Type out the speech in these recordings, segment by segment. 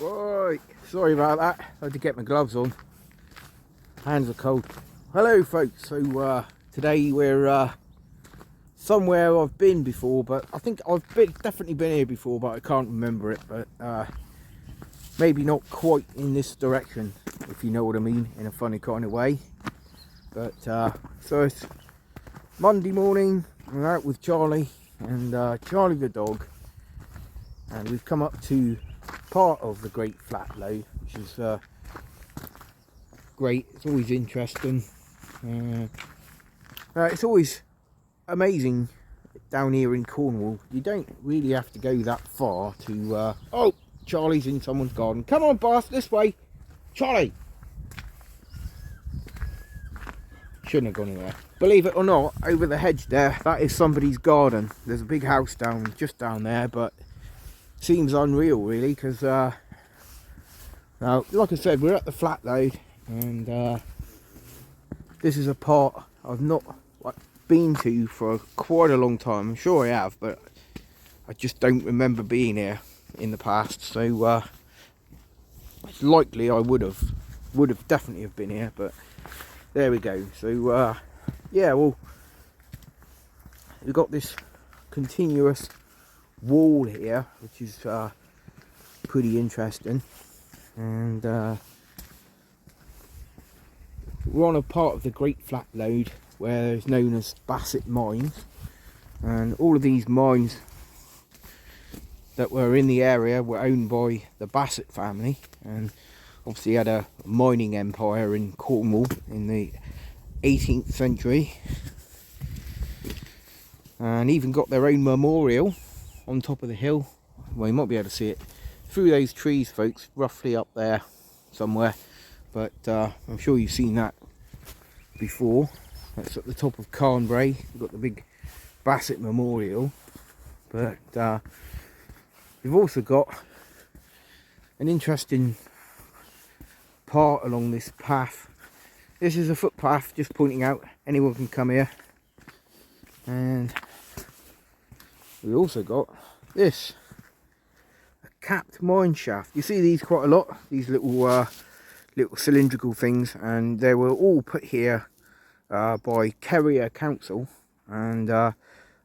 Right, sorry about that. I had to get my gloves on. Hands are cold. Hello, folks. So today we're somewhere I've been before, but I think definitely been here before, but I can't remember it. But maybe not quite in this direction, if you know what I mean, in a funny kind of way. But so it's Monday morning. I'm out with Charlie and Charlie the dog, and we've come up to part of the Great Flat Lode, which is great. It's always interesting. It's always amazing down here in Cornwall. You don't really have to go that far to oh, Charlie's in someone's garden. Come on, boss, this way. Charlie, shouldn't have gone in there. Believe it or not, over the hedge there, that is somebody's garden. There's a big house just down there, but seems unreal really, because now, like I said, we're at the Flat Lode, and this is a part I've not been to for quite a long time. I'm sure I have, but I just don't remember being here in the past. So it's likely I would have definitely have been here, but there we go. So yeah, well, we've got this continuous wall here, which is pretty interesting, and we're on a part of the Great Flat Lode where it's known as Basset Mines, and all of these mines that were in the area were owned by the Basset family, and obviously had a mining empire in Cornwall in the 18th century, and even got their own memorial on top of the hill. Well, you might be able to see it through those trees, folks, roughly up there somewhere, but I'm sure you've seen that before. That's at the top of Carnbray. We've got the big Basset Memorial, but we've also got an interesting part along this path. This is a footpath, just pointing out anyone can come here, and we also got this, a capped mine shaft. You see these quite a lot, these little cylindrical things, and they were all put here by Kerrier Council, and that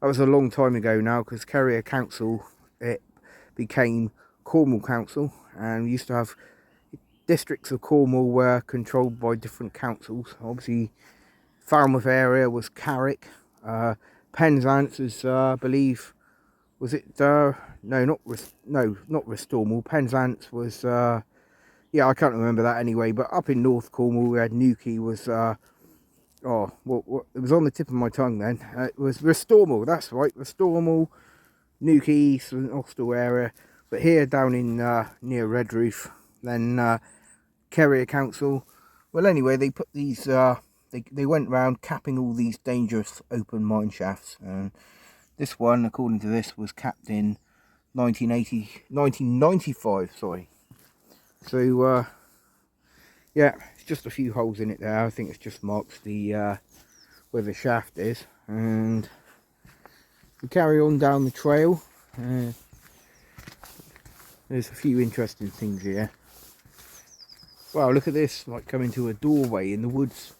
was a long time ago now, because Kerrier Council, it became Cornwall Council, and we used to have districts of Cornwall were controlled by different councils. Obviously Falmouth area was Carrick, Penzance is I believe, was it not Restormal. Penzance was yeah, I can't remember that anyway, but up in North Cornwall we had Newquay was oh, what it was on the tip of my tongue then. It was Restormal, that's right, Restormal, Newquay, St Austell area. But here down in near Redroof, then Kerrier Council. Well, anyway, they put these they went round capping all these dangerous open mine shafts, and this one, according to this, was capped in 1995, sorry. So yeah, it's just a few holes in it there. I think it's just marks the where the shaft is, and we carry on down the trail. There's a few interesting things here. Wow, look at this, like coming to a doorway in the woods.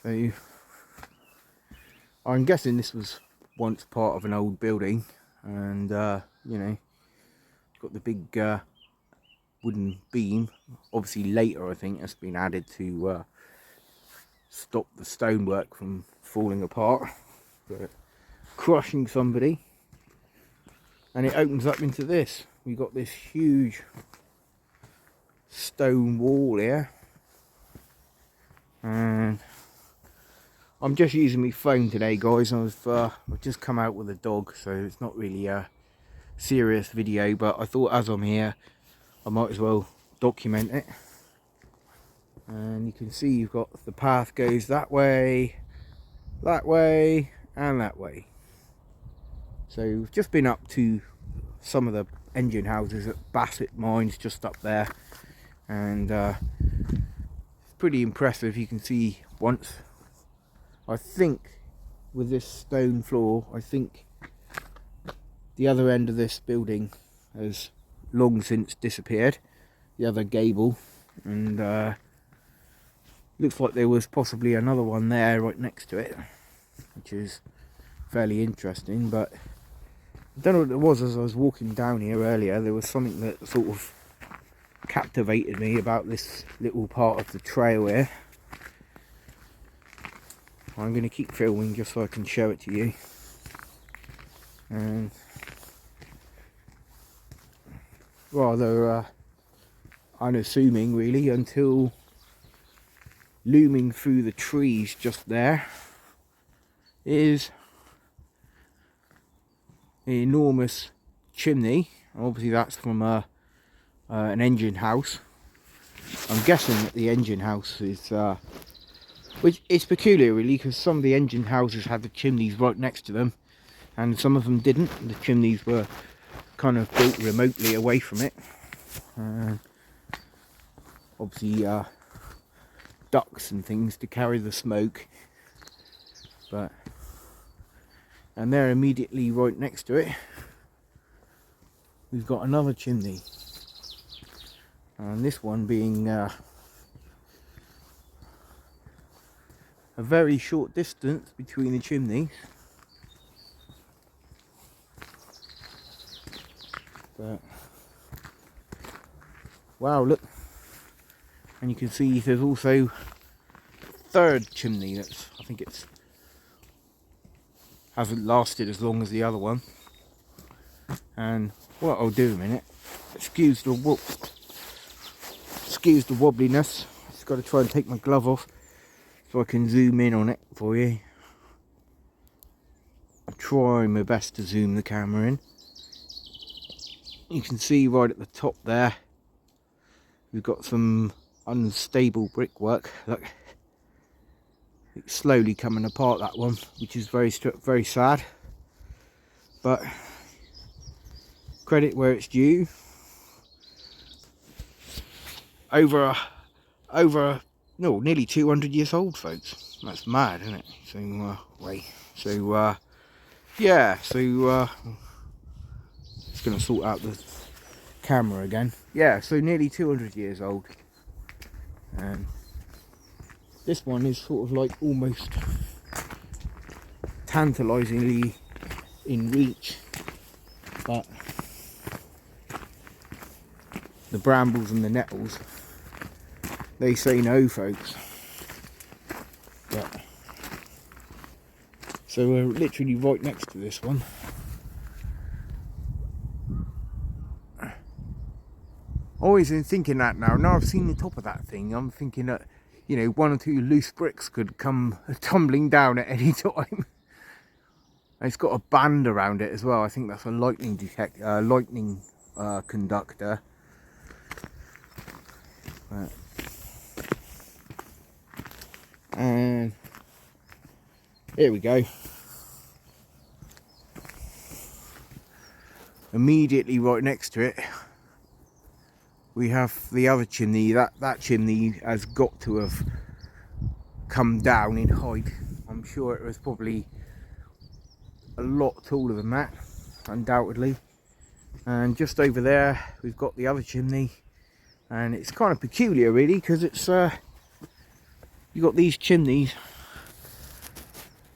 So I'm guessing this was once part of an old building, and you know, got the big wooden beam. Obviously later I think that's been added to stop the stonework from falling apart, but crushing somebody. And it opens up into this. We've got this huge stone wall here, and I'm just using my phone today, guys. I've just come out with a dog, so it's not really a serious video, but I thought as I'm here I might as well document it. And you can see you've got the path goes that way, and that way. So we've just been up to some of the engine houses at Basset Mines just up there, and it's pretty impressive. You can see once, I think with this stone floor, I think the other end of this building has long since disappeared, the other gable, and looks like there was possibly another one there right next to it, which is fairly interesting. But I don't know what it was. As I was walking down here earlier, there was something that sort of captivated me about this little part of the trail here. I'm going to keep filming just so I can show it to you. And rather unassuming really, until looming through the trees just there is an enormous chimney. Obviously that's from an engine house. I'm guessing that the engine house is which is peculiar really, because some of the engine houses had the chimneys right next to them and some of them didn't. The chimneys were kind of built remotely away from it. Obviously ducts and things to carry the smoke. And there, immediately right next to it, we've got another chimney. And this one being a very short distance between the chimneys. But wow, look, and you can see there's also a third chimney that's, I think it's hasn't lasted as long as the other one. And what I'll do in a minute, excuse the wobbliness, just got to try and take my glove off so I can zoom in on it for you. I'm trying my best to zoom the camera in. You can see right at the top there, we've got some unstable brickwork. Look, it's slowly coming apart, that one, which is very sad. But credit where it's due. Nearly 200 years old, folks. That's mad, isn't it? Yeah. Just gonna sort out the camera again. Yeah, so nearly 200 years old. And this one is sort of like almost tantalisingly in reach, but the brambles and the nettles, they say no, folks. But so we're literally right next to this one. Always been thinking that now I've seen the top of that thing, I'm thinking that, you know, one or two loose bricks could come tumbling down at any time. It's got a band around it as well. I think that's a lightning conductor. And here we go. Immediately right next to it, we have the other chimney. That chimney has got to have come down in height. I'm sure it was probably a lot taller than that, undoubtedly. And just over there we've got the other chimney, and it's kind of peculiar really, because it's you got these chimneys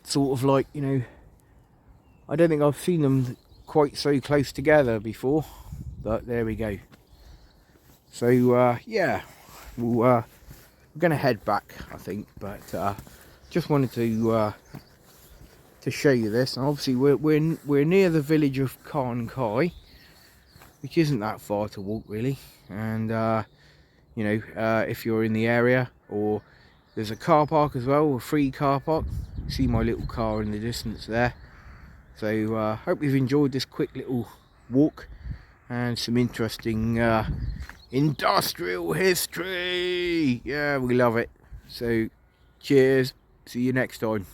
sort of like, you know, I don't think I've seen them quite so close together before, but there we go. So yeah, we're gonna head back, I think, but just wanted to show you this. And obviously we're near the village of Carn Kai, which isn't that far to walk really. And you know, if you're in the area, or there's a car park as well, a free car park. You see my little car in the distance there. So hope you've enjoyed this quick little walk and some interesting industrial history. Yeah, we love it. So cheers, see you next time.